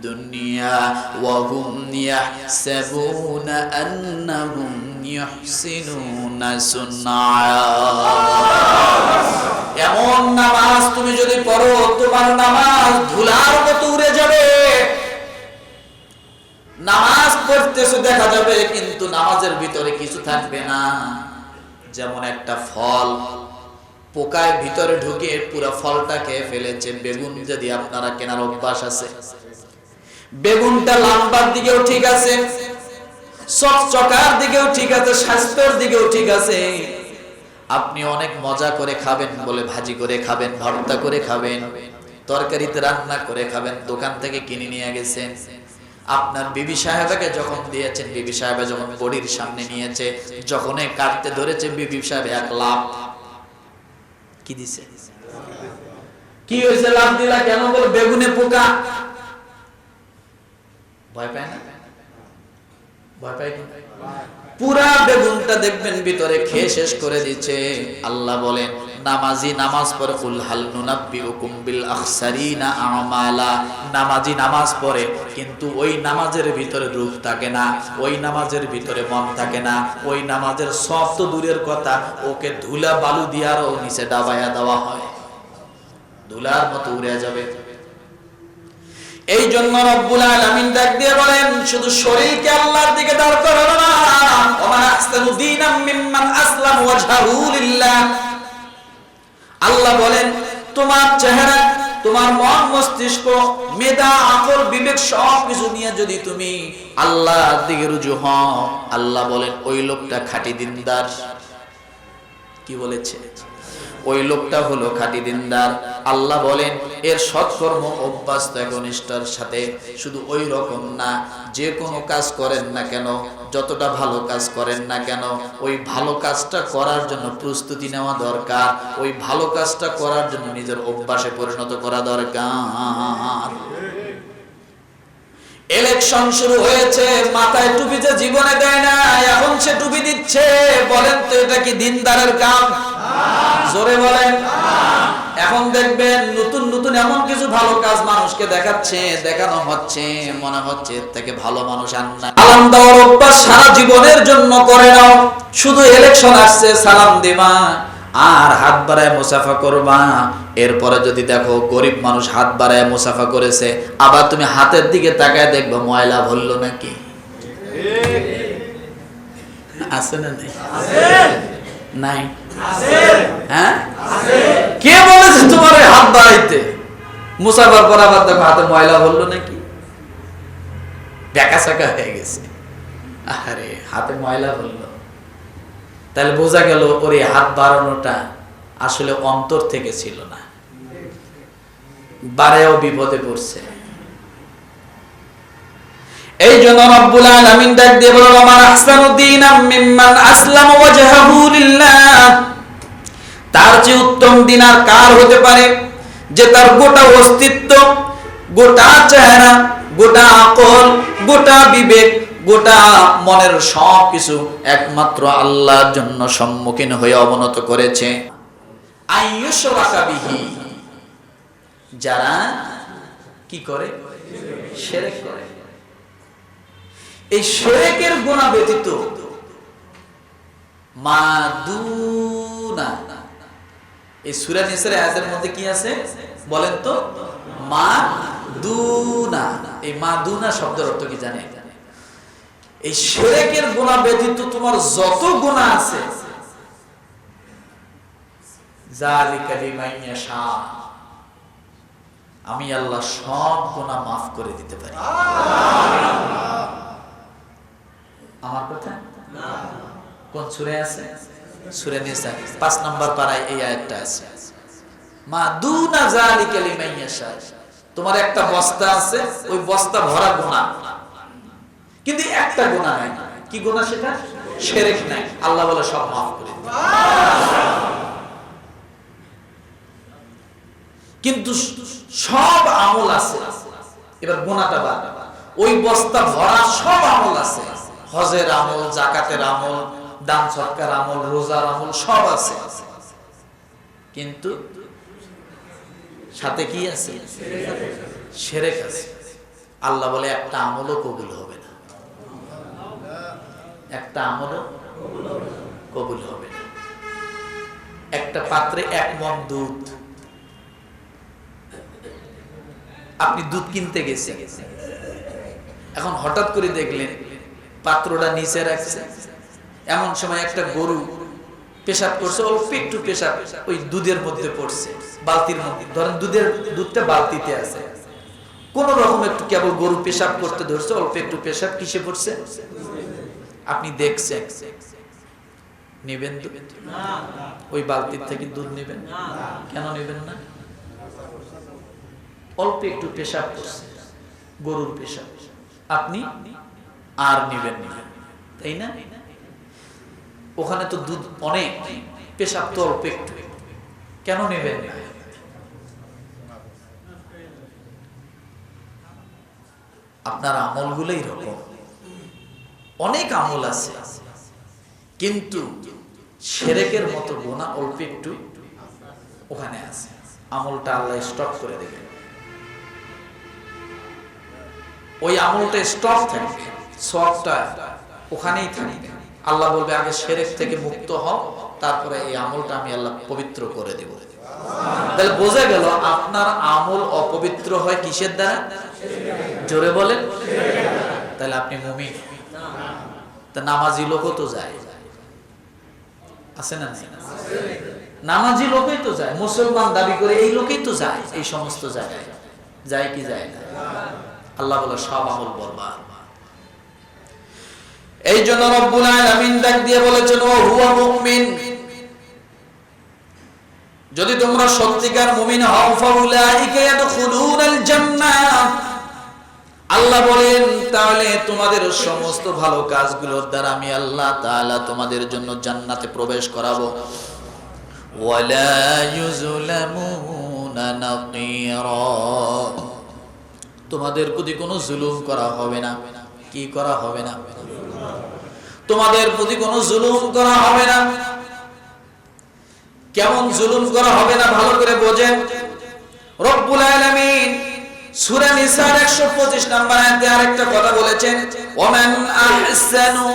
দুনিয়া ওয়া হুম ইয়াহসাবুনা আন্নাহুম ইউহসিনুনা সুন্না। এমন নামাজ তুমি যদি পড়ো তোমার নামাজ ধুলার মতো উড়ে যাবে। নামাজ পড়তেছো দেখা যাবে কিন্তু নামাজের ভিতরে কিছু থাকবে না। যেমন একটা ফল পোকায় ভিতরে ঢুকে পুরো ফলটা খেয়ে ফেলেছে। বেগুন যদি আপনারা কেনার অভ্যাস আছে, বেগুনটা লম্বার দিকেও ঠিক আছে, চকচকার দিকেও ঠিক আছে, স্বাস্থ্যের দিকেও ঠিক আছে। আপনি অনেক মজা করে খাবেন বলে ভাজি করে খাবেন, ভর্তা করে খাবেন, তরকারিতে রান্না করে খাবেন, দোকান থেকে কিনে নিয়ে গেছেন। আপনার বিবি সাহেবাকে যখন দিয়েছেন, বিবি সাহেবা যখন বডির সামনে নিয়েছে, যখনই কাটতে ধরেছে বিবি সাহেব এক লাফ কি দিছে? কি হয়েছে লাফ দিলা কেন? বল বেগুনে পোকা। ভয় পায় না? ভয় পায় কি? পুরা বেগুনটা দেখবেন ভিতরে খেয়ে শেষ করে দিচ্ছে। আল্লাহ বলেন নামাজি নামাজ পড়ে কুল হাল নুনাব্বিউকুম বিল আখসারিনা আমালা। নামাজি নামাজ পড়ে কিন্তু ওই নামাজের ভিতরে রূহ থাকে না, ওই নামাজের ভিতরে মন থাকে না, ওই নামাজের সব তো দূরের কথা, ওকে ধুলা বালু দিয়ারও নিচে ডাবায়া দেওয়া হয়, ধুলার মতো উড়ে যাবে। এই জন্য রব্বুল আলামিন ডাক দিয়ে বলেন শুধু শরীরকে আল্লাহর দিকে দাঁড় করানো না, ওয়া আহসানু দীনাম মিম্মান আসলামা ওয়াজহাহু লিল্লাহ। আল্লাহ বলেন তোমার চেহারা, তোমার মন, মস্তিষ্ক, মেধা, আকল, বিবেক সব কিছু নিয়ে যদি তুমি আল্লাহর দিকে রুজু হও, আল্লাহ বলেন ওই লোকটা খাঁটি দিনদার। কি বলেছে? ওই লোকটা হলো খাঁটি দিনদার। আল্লাহ বলেন এর সৎকর্ম অভ্যাস একনিষ্ঠার সাথে। শুধু ওই রকম না, যে কোনো কাজ করেন না কেন, যতটা ভালো কাজ করেন না কেন, ওই ভালো কাজটা করার জন্য প্রস্তুতি নেওয়া দরকার, ওই ভালো কাজটা করার জন্য নিজের অভ্যাসে পরিণত করা দরকার। ইলেকশন শুরু হয়েছে, মাথায় টুপি যে জীবনে দেয় না, এখন সে টুপি দিচ্ছে। বলেন তো এটা কি দিনদারের কাম? জোরে বলেন। এখন দেখবেন নতুন নতুন এমন কিছু ভালো কাজ মানুষকে দেখাচ্ছে, দেখানো হচ্ছে, মনে হচ্ছে এর থেকে ভালো মানুষ আর না। সালাম দেওয়ার অভ্যাস সারা জীবনের জন্য করে নাও। শুধু ইলেকশন আসছে সালাম দিবা আর হাত বাড়ায় মুসাফা করবা। এরপরে যদি দেখো গরিব মানুষ হাত বাড়ায় মুসাফা করেছে, আবার তুমি হাতের দিকে তাকায় দেখবা ময়লা ভরলো নাকি। আছে না? নাই? নাই? হ্যাঁ, কে বলেছে তোমার হাত বাড়াইতে? মুসাফার পর আবার দেখো হাতে ময়লা ভরলো নাকি, বেকা সাকা হয়ে গেছে। আরে হাতে ময়লা ভরলো, তাহলে বোঝা গেল ওর এই হাত বাড়ানোটা আসলে অন্তর থেকে ছিল না, বাড়ায়ও বিপদে পড়ছে। এই জন্য রব্বুল আলামিন ডাক দিয়ে বলল আমার আহসানু দীনাম মিম্মান আসলামা ওয়াজহাহু লিল্লাহ। তার যে উত্তম দিন আর কার হতে পারে যে তার গোটা অস্তিত্ব, গোটা চেহারা, গোটা আকল, গোটা বিবেক, গোটা মনের সব কিছু একমাত্র আল্লাহর জন্য সম্মুখীন হয়ে অবনত করেছে। আইয়ুশরাকা বিহি, যারা কি করে? শিরক করে। এই শিরকের গুনাহ ব্যতীত মাদুনা, এই সূরা নিসার আয়াতের মধ্যে কি আছে বলেন তো? মাদুনা। এই মাদুনা শব্দের অর্থ কি জানেন? এই শিরকের গুনাহ ব্যতীত তোমার যত গুনাহ আছে, যালিকা লিমান ইয়াশা, আমি আল্লাহ সব গুনাহ মাফ করে দিতে পারি। আমার কথা না? কোন সূরা আছে? সূরা নিসা 5 নম্বর পারায় এই আয়াতটা আছে, মাদুনা যালিকা লিমান ইয়াশা। তোমার একটা বস্তা আছে, ওই বস্তা ভরা গুনাহ, কিন্তু একটা গুনাহ নাই। কি গুনাহ সেটা? শিরক নাই। আল্লাহ বলে সব মাফ করে দিই। কিন্তু সব আমল আছে, এবার গুনাহটা বাদ। ওই বস্তা ভরা সব আমল আছে, হজের আমল, যাকাতের আমল, দান সদকার আমল, রোজার আমল সব আছে, কিন্তু সাথে কি আছে? শিরক আছে। আল্লাহ বলে একটা আমলও কবুল হবে না, একটা আমলও কবুল হবে না। একটা পাত্রে 1 মণ দুধ, আপনি দুধ কিনতে গেছেন, এখন হঠাৎ করে দেখলেন পাত্রটা নিচে রাখছে, এমন সময় একটা গরু পেশাব করছে, অল্প একটু পেশাব ওই দুধের মধ্যে পড়ছে, বালতির মধ্যে, ধরেন দুধটা বালতিতে আছে, কোন রকম একটু কেবল গরু পেশাব করতে ধরছে, অল্প একটু পেশাব কিসে পড়ছে, আপনি দেখছেন, নেবেন ওই বালতির থেকে দুধ নেবেন? কেন নেবেন না? অল্প একটু পেশাব করছে, গরুর পেশাব, আপনি আর নেবেন না, তাই না? ওখানে তো দুধ অনেক, পেশাব তো অল্প একটু, কেন নেবেন না? আপনার আমলগুলোই রকম, অনেক আমল আছে, কিন্তু শিরকের মতো গুনাহ অল্প একটু ওখানে আছে, আমলটা আল্লাহ স্টপ করে দেবেন, ওই আমলটা স্টপ থাকবে, সওয়াবটা ওখানেই থাকবে। আল্লাহ বলবে আগে শিরক থেকে মুক্ত হও, তারপরে এই আমলটা আমি আল্লাহ পবিত্র করে দেব। তাহলে বোঝা গেল আপনার আমল অপবিত্র হয় কিসের দ্বারা? জোরে বলেন। তাহলে আপনি মুমিন? তা নামাজি লোকও তো যায়, আছে না? নামাজি লোকই তো যায়, মুসলমান দাবি করে এই লোকই তো যায় এই সমস্ত জায়গায়, যায় কি যায় না? আল্লাহ বলে সব আমল বরবাদ। এই জন্য রব্বুল আলামিন ডাক দিয়ে বলেছেন ও হুয়া মুমিন, যদি তোমরা সত্যিকার মুমিন হও ফাউলাইকা ইয়াদখুলুনাল জান্নাহ, আল্লাহ বলেন তাহলে তোমাদের সমস্ত ভালো কাজগুলোর দ্বারা আমি আল্লাহ তাআলা তোমাদের জন্য জান্নাতে প্রবেশ করাবো। ওয়ালা ইউজলামুনা নাকিরা, তোমাদের প্রতি কোনো জুলুম করা হবে না। কি করা হবে না? তোমাদের প্রতি কোনো জুলুম করা হবে না। কেমন জুলুম করা হবে না ভালো করে বোঝেন। রব্বুল আলামিন সূরা নিসার 125 নম্বর আয়াতে আরেকটা কথা বলেছেন, ওমান আহসানু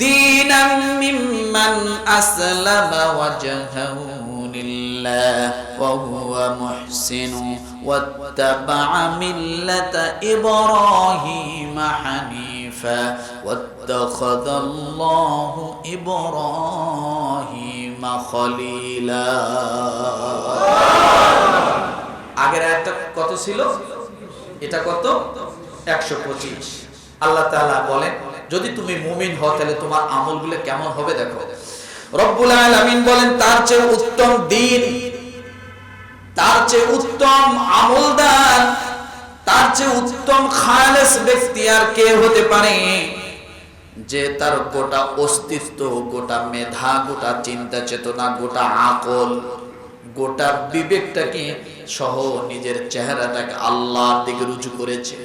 দীনাম মিম্মান আসলামা ওয়াজহাহু লিল্লাহ ওয়া হুয়া মুহসিনু ওয়াত্তাবা'a মিল্লাতা ইব্রাহিম হানিফা ওয়াত্তাখাযাল্লাহু ইব্রাহিম খলিলা। আগের আয়াতটা কত ছিল? এটা কত? 125। আল্লাহ তাআলা বলেন যদি তুমি মুমিন হও তাহলে তোমার আমলগুলো কেমন হবে দেখো। রব্বুল আলামিন বলেন তার চেয়ে উত্তম দ্বীন, তার চেয়ে উত্তম আমলদার, তার চেয়ে উত্তম খালেস ব্যক্তি আর কে হতে পারে, যে তার গোটা অস্তিত্ব, গোটা মেধা, গোটা চিন্তা চেতনা, গোটা আকল, গোটা বিবেকটাকে সহ নিজের চেহারাটাকে আল্লাহর দিকে রুজু করেছে।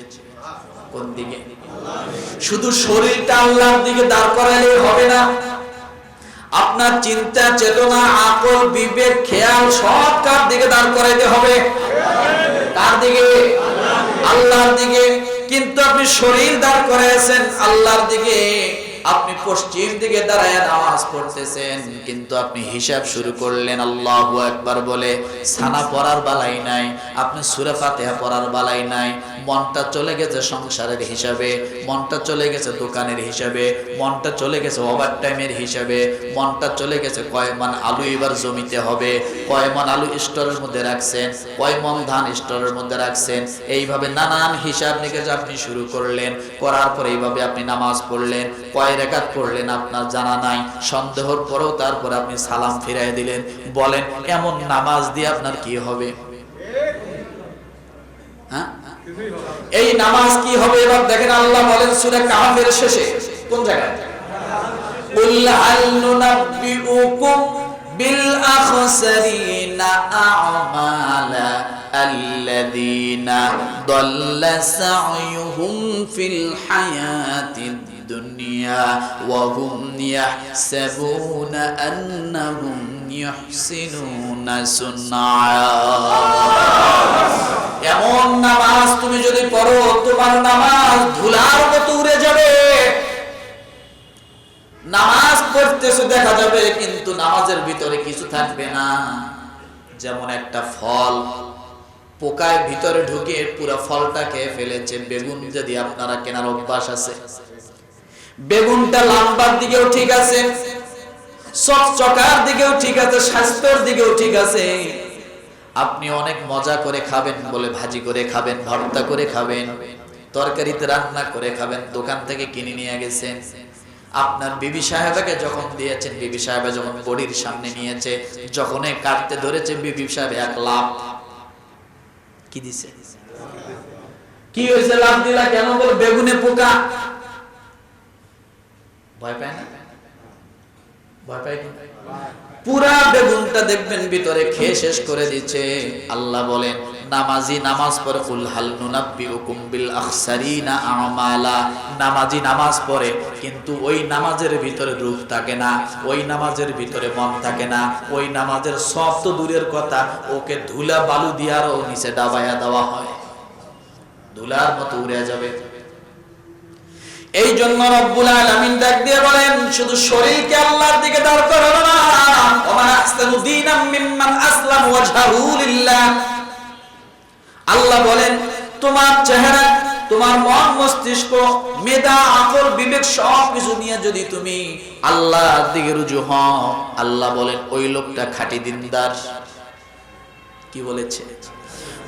কোন দিকে? শুধু শরীরটা আল্লাহর দিকে দাঁড় করালেই হবে না, আপনার চিন্তা চেতনা আকল বিবেক খেয়াল সব কার দিকে দাঁড় করাইতে হবে? কার দিকে? আল্লাহর দিকে। কিন্তু আপনি শরীর দাঁড় করাইছেন আল্লাহর দিকে, আপনি পশ্চিম দিকে দাঁড়ায় নামাজ পড়তেছেন, কিন্তু আপনি হিসাব শুরু করলেন আল্লাহু আকবার বলে, সানা পড়ার বালাই নাই, আপনি সূরা ফাতিহা পড়ার বালাই নাই, মনটা চলে গেছে সংসারের হিসাবে, মনটা চলে গেছে দোকানের হিসাবে, মনটা চলে গেছে ওভার টাইমের হিসাবে, মনটা চলে গেছে কয় মণ আলু এবার জমিতে হবে, কয় মণ আলু স্টোরের মধ্যে রাখছেন, কয় মণ ধান স্টোরের মধ্যে রাখছেন, এইভাবে নানান হিসাব নিকেশ আপনি শুরু করলেন। করার পরে এইভাবে আপনি নামাজ পড়লেন, কয় রাকাত পড়লেন আপনার জানা নাই, সন্দেহর পরেও তারপরে আপনি সালাম ফিরাই দিলেন। বলেন এমন নামাজ দিয়ে আপনার কি হবে? হ্যাঁ, এই নামাজ কি হবে? এবার দেখেন আল্লাহ বলেন সূরা কাহফের শেষে, কোন জায়গায়? কুল হাল নুনাব্বিউকুম বিল আখসারিনা আ'মালা আল্লাযীনা দাল্লা সা'য়ুহুম ফিল হায়াতিদ দুনিয়া ওয়া হুম ইয়াহসাবুনা আন্নাহুম ইউহসিনুনা সুন্না। এমন নামাজ তুমি যদি পড়ো তোমার নামাজ ধুলার মতো উড়ে যাবে। নামাজ পড়তেছো দেখা যাবে কিন্তু নামাজের ভিতরে কিছু থাকবে না। যেমন একটা ফল পোকায় ভিতরে ঢুকে পুরো ফলটা খেয়ে ফেলেছে। বেগুন যদি আপনারা কেনার অভ্যাস আছে, বেগুনটা লম্বার দিকেও ঠিক আছে, চকচকার দিকেও ঠিক আছে, স্বাস্থ্যের দিকেও ঠিক আছে। আপনি অনেক মজা করে খাবেন বলে ভাজি করে খাবেন, ভর্তা করে খাবেন, তরকারিতে রান্না করে খাবেন, দোকান থেকে কিনে নিয়ে গেছেন। আপনার বিবি সাহেবাকে যখন দিয়েছেন, বিবি সাহেবা যখন বডির সামনে নিয়েছে, যখনই কাটতে ধরেছে বিবি সাহেব এক লাফ কি দিছে? কি হয়েছে লাফ দিলা কেন? বল বেগুনে পোকা। ভয় পায় না? ভয় পায় কি? পুরা বেগুনটা দেখবেন ভিতরে খেয়ে শেষ করে দিচ্ছে। আল্লাহ বলেন নামাজি নামাজ পড়ে কুল হাল নুনাব্বিউকুম বিল আখসারিনা আমালা। নামাজি নামাজ পড়ে কিন্তু ওই নামাজের ভিতরে রূহ থাকে না, ওই নামাজের ভিতরে মন থাকে না, ওই নামাজের সব তো দূরের কথা, ওকে ধুলা বালু দিয়ারও নিচে ডাবায়া দেওয়া হয়, ধুলার মতো উড়ে যাবে। এই জন্য রব্বুল আলামিন ডাক দিয়ে বলেন শুধু শরীরকে আল্লাহর দিকে দাঁড় করানো না, ওয়া আহসানু দীনাম মিম্মান আসলাম ওয়াজহাহু লিল্লাহ। আল্লাহ বলেন তোমার চেহারা, তোমার মন, মস্তিষ্ক, মেধা, আকল, বিবেক সব কিছু নিয়ে যদি তুমি আল্লাহর দিকে রুজু হও, আল্লাহ বলেন ওই লোকটা খাঁটি দিনদার। কি বলেছে?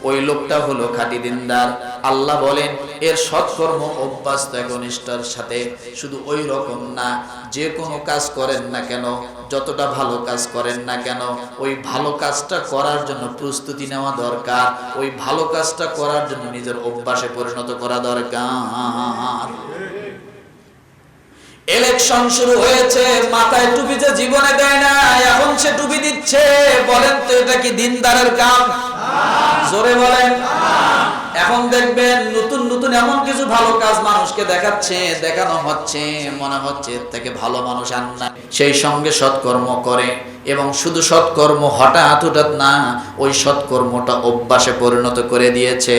ওই লোকটা হলো খাঁটি দিনদার। আল্লাহ বলেন এর সৎকর্ম অভ্যস্ত একনিষ্ঠার সাথে। শুধু ওই রকম না, যে কোনো কাজ করেন না কেন, যতটা ভালো কাজ করেন না কেন, ওই ভালো কাজটা করার জন্য প্রস্তুতি নেওয়া দরকার, ওই ভালো কাজটা করার জন্য নিজের অভ্যাসে পরিণত করা দরকার। ইলেকশন শুরু হয়েছে, মাথায় টুপি যে জীবনে দেয় না, এখন সে টুপি দিচ্ছে। বলেন তো এটা কি দিনদারের কাম? জোরে বলেন। এখন দেখবেন নতুন নতুন এমন কিছু ভালো কাজ মানুষকে দেখাচ্ছে, দেখানো হচ্ছে, মনে হচ্ছে এর থেকে ভালো মানুষ আর না। সেই সঙ্গে সৎকর্ম করে, এবং শুধু সৎকর্ম হঠাৎ হঠাৎ না, ওই সৎকর্মটা অভ্যাসে পরিণত করে দিয়েছে।